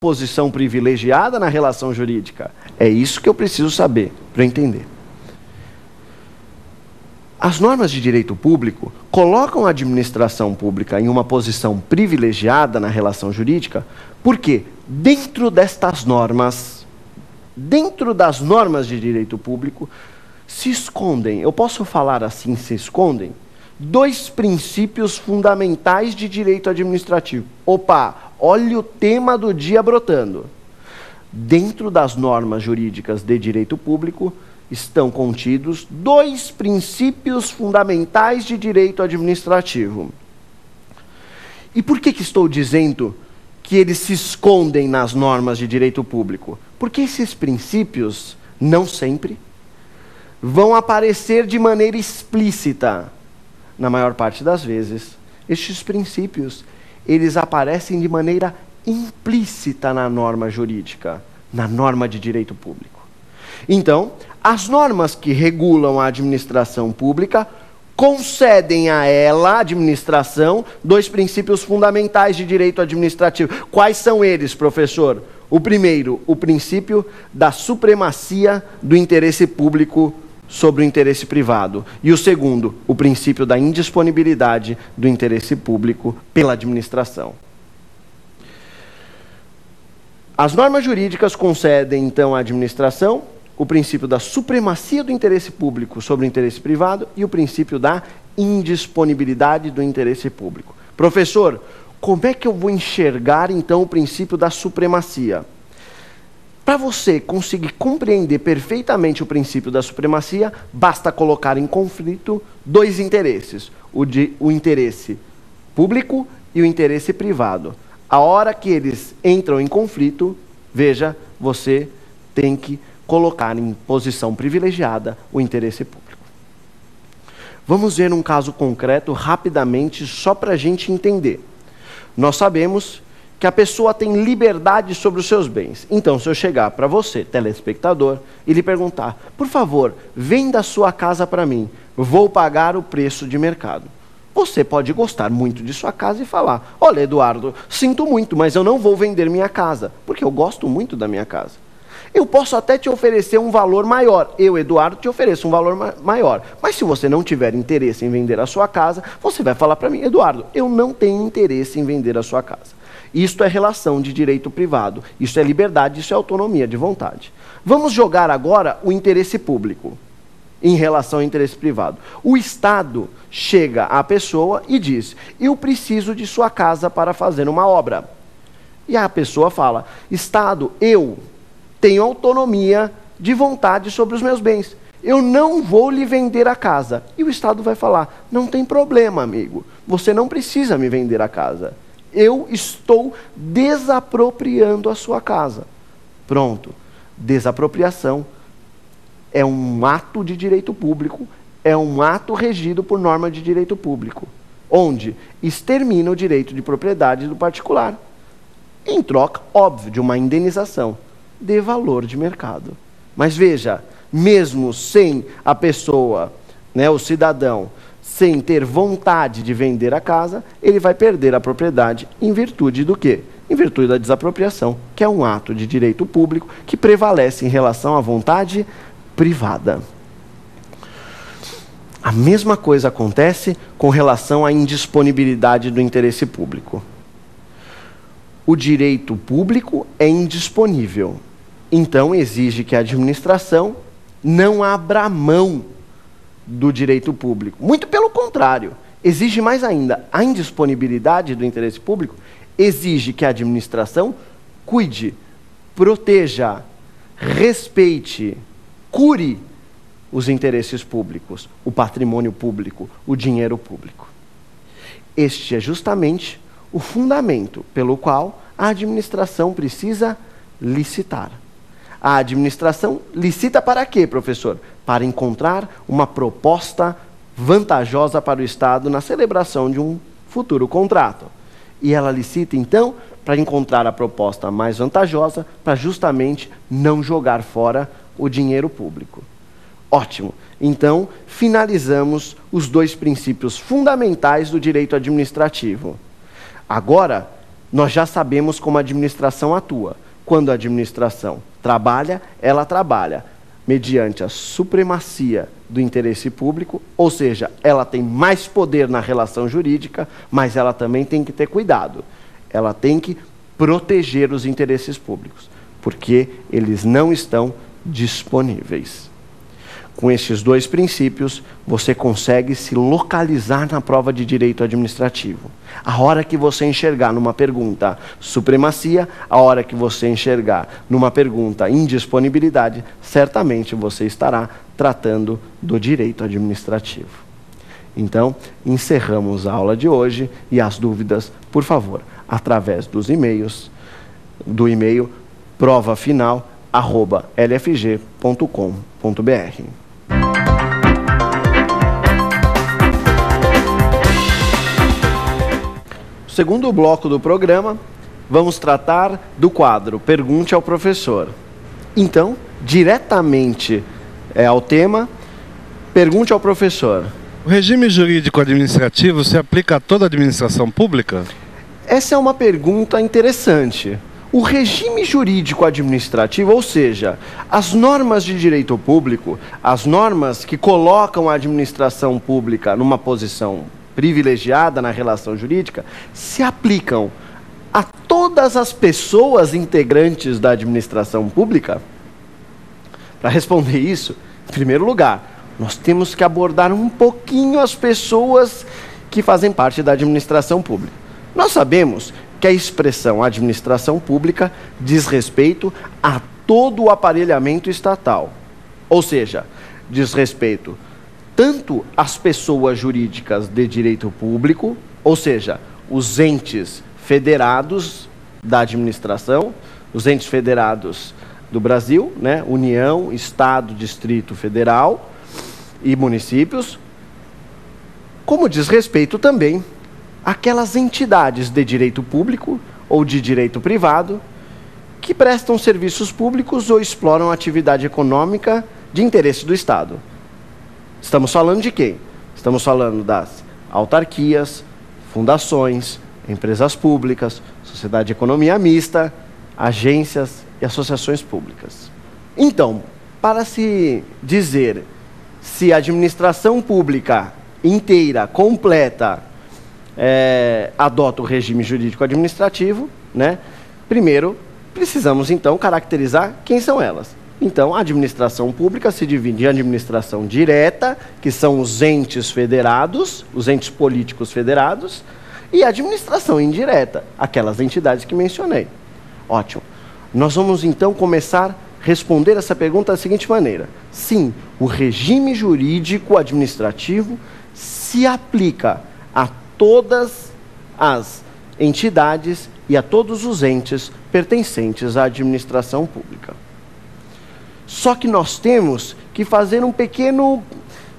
posição privilegiada na relação jurídica? É isso que eu preciso saber para entender. As normas de direito público colocam a administração pública em uma posição privilegiada na relação jurídica porque dentro destas normas, dentro das normas de direito público, se escondem, eu posso falar assim, se escondem, dois princípios fundamentais de direito administrativo. Opa, olha o tema do dia brotando. Dentro das normas jurídicas de direito público estão contidos dois princípios fundamentais de direito administrativo. E por que estou dizendo que eles se escondem nas normas de direito público? Porque esses princípios, não sempre, vão aparecer de maneira explícita. Na maior parte das vezes, estes princípios, eles aparecem de maneira implícita na norma jurídica, na norma de direito público. Então, as normas que regulam a administração pública concedem a ela, a administração, dois princípios fundamentais de direito administrativo. Quais são eles, professor? O primeiro, o princípio da supremacia do interesse público sobre o interesse privado. E o segundo, o princípio da indisponibilidade do interesse público pela administração. As normas jurídicas concedem, então, à administração o princípio da supremacia do interesse público sobre o interesse privado e o princípio da indisponibilidade do interesse público. Professor, como é que eu vou enxergar, então, o princípio da supremacia? Para você conseguir compreender perfeitamente o princípio da supremacia, basta colocar em conflito dois interesses, o interesse público e o interesse privado. A hora que eles entram em conflito, veja, você tem que colocar em posição privilegiada o interesse público. Vamos ver um caso concreto rapidamente, só para a gente entender. Nós sabemos que a pessoa tem liberdade sobre os seus bens. Então, se eu chegar para você, telespectador, e lhe perguntar, por favor, venda a sua casa para mim, vou pagar o preço de mercado. Você pode gostar muito de sua casa e falar, olha, Eduardo, sinto muito, mas eu não vou vender minha casa, porque eu gosto muito da minha casa. Eu posso até te oferecer um valor maior. Eu, Eduardo, te ofereço um valor maior. Mas se você não tiver interesse em vender a sua casa, você vai falar para mim, Eduardo, eu não tenho interesse em vender a sua casa. Isto é relação de direito privado, isso é liberdade, isso é autonomia de vontade. Vamos jogar agora o interesse público em relação ao interesse privado. O Estado chega à pessoa e diz, eu preciso de sua casa para fazer uma obra. E a pessoa fala, Estado, eu tenho autonomia de vontade sobre os meus bens. Eu não vou lhe vender a casa. E o Estado vai falar, não tem problema, amigo, você não precisa me vender a casa. Eu estou desapropriando a sua casa. Pronto. Desapropriação é um ato de direito público, é um ato regido por norma de direito público, onde extermina o direito de propriedade do particular, em troca, óbvio, de uma indenização de valor de mercado. Mas veja, mesmo sem a pessoa, o cidadão, sem ter vontade de vender a casa, ele vai perder a propriedade em virtude do quê? Em virtude da desapropriação, que é um ato de direito público que prevalece em relação à vontade privada. A mesma coisa acontece com relação à indisponibilidade do interesse público. O direito público é indisponível, então exige que a administração não abra mão do direito público. Muito pelo contrário, exige mais ainda. A indisponibilidade do interesse público exige que a administração cuide, proteja, respeite, cure os interesses públicos, o patrimônio público, o dinheiro público. Este é justamente o fundamento pelo qual a administração precisa licitar. A administração licita para quê, professor? Para encontrar uma proposta vantajosa para o Estado na celebração de um futuro contrato. E ela licita, então, para encontrar a proposta mais vantajosa, para justamente não jogar fora o dinheiro público. Ótimo. Então, finalizamos os dois princípios fundamentais do direito administrativo. Agora, nós já sabemos como a administração atua. Quando a administração trabalha, ela trabalha mediante a supremacia do interesse público, ou seja, ela tem mais poder na relação jurídica, mas ela também tem que ter cuidado. Ela tem que proteger os interesses públicos, porque eles não estão disponíveis. Com estes dois princípios, você consegue se localizar na prova de direito administrativo. A hora que você enxergar numa pergunta supremacia, a hora que você enxergar numa pergunta indisponibilidade, certamente você estará tratando do direito administrativo. Então, encerramos a aula de hoje e as dúvidas, por favor, através dos e-mails, do e-mail provafinal@lfg.com.br. Segundo bloco do programa, vamos tratar do quadro Pergunte ao Professor. Então, diretamente ao tema, Pergunte ao Professor. O regime jurídico administrativo se aplica a toda a administração pública? Essa é uma pergunta interessante. O regime jurídico administrativo, ou seja, as normas de direito público, as normas que colocam a administração pública numa posição privilegiada na relação jurídica, se aplicam a todas as pessoas integrantes da administração pública? Para responder isso, em primeiro lugar, nós temos que abordar um pouquinho as pessoas que fazem parte da administração pública. Nós sabemos que a expressão administração pública diz respeito a todo o aparelhamento estatal, ou seja, diz respeito tanto às pessoas jurídicas de direito público, ou seja, os entes federados da administração, os entes federados do Brasil, né? União, Estado, Distrito Federal e municípios, como diz respeito também àquelas entidades de direito público ou de direito privado que prestam serviços públicos ou exploram atividade econômica de interesse do Estado. Estamos falando de quem? Estamos falando das autarquias, fundações, empresas públicas, sociedade de economia mista, agências e associações públicas. Então, para se dizer se a administração pública inteira, completa, adota o regime jurídico administrativo, né? Primeiro, precisamos então caracterizar quem são elas. Então, a administração pública se divide em administração direta, que são os entes federados, os entes políticos federados, e administração indireta, aquelas entidades que mencionei. Ótimo. Nós vamos então começar a responder essa pergunta da seguinte maneira. Sim, o regime jurídico administrativo se aplica a todas as entidades e a todos os entes pertencentes à administração pública. Só que nós temos que fazer um pequeno...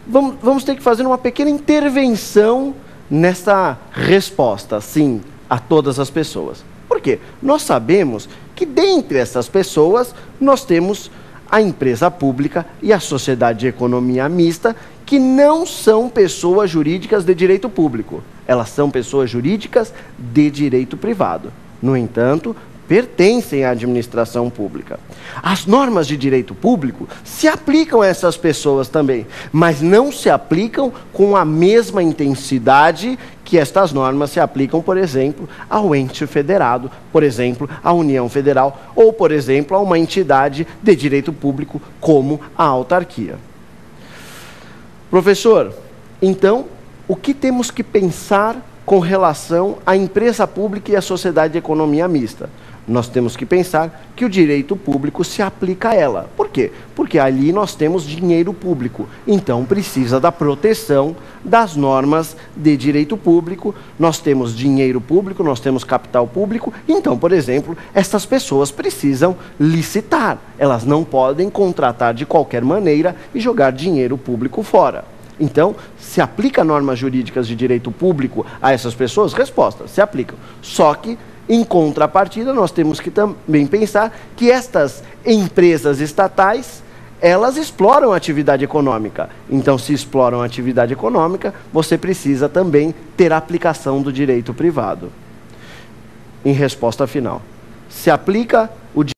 Vamos ter que fazer uma pequena intervenção nessa resposta, sim, a todas as pessoas. Por quê? Nós sabemos que dentre essas pessoas nós temos a empresa pública e a sociedade de economia mista, que não são pessoas jurídicas de direito público. Elas são pessoas jurídicas de direito privado. No entanto, pertencem à administração pública. As normas de direito público se aplicam a essas pessoas também, mas não se aplicam com a mesma intensidade que estas normas se aplicam, por exemplo, ao ente federado, por exemplo, à União Federal, ou, por exemplo, a uma entidade de direito público como a autarquia. Professor, então, o que temos que pensar com relação à empresa pública e à sociedade de economia mista? Nós temos que pensar que o direito público se aplica a ela. Por quê? Porque ali nós temos dinheiro público, então precisa da proteção das normas de direito público. Nós temos dinheiro público, nós temos capital público, então, por exemplo, essas pessoas precisam licitar. Elas não podem contratar de qualquer maneira e jogar dinheiro público fora. Então, se aplica normas jurídicas de direito público a essas pessoas? Resposta, se aplicam. Só que, em contrapartida, nós temos que também pensar que estas empresas estatais, elas exploram a atividade econômica. Então, se exploram a atividade econômica, você precisa também ter a aplicação do direito privado. em resposta final. Se aplica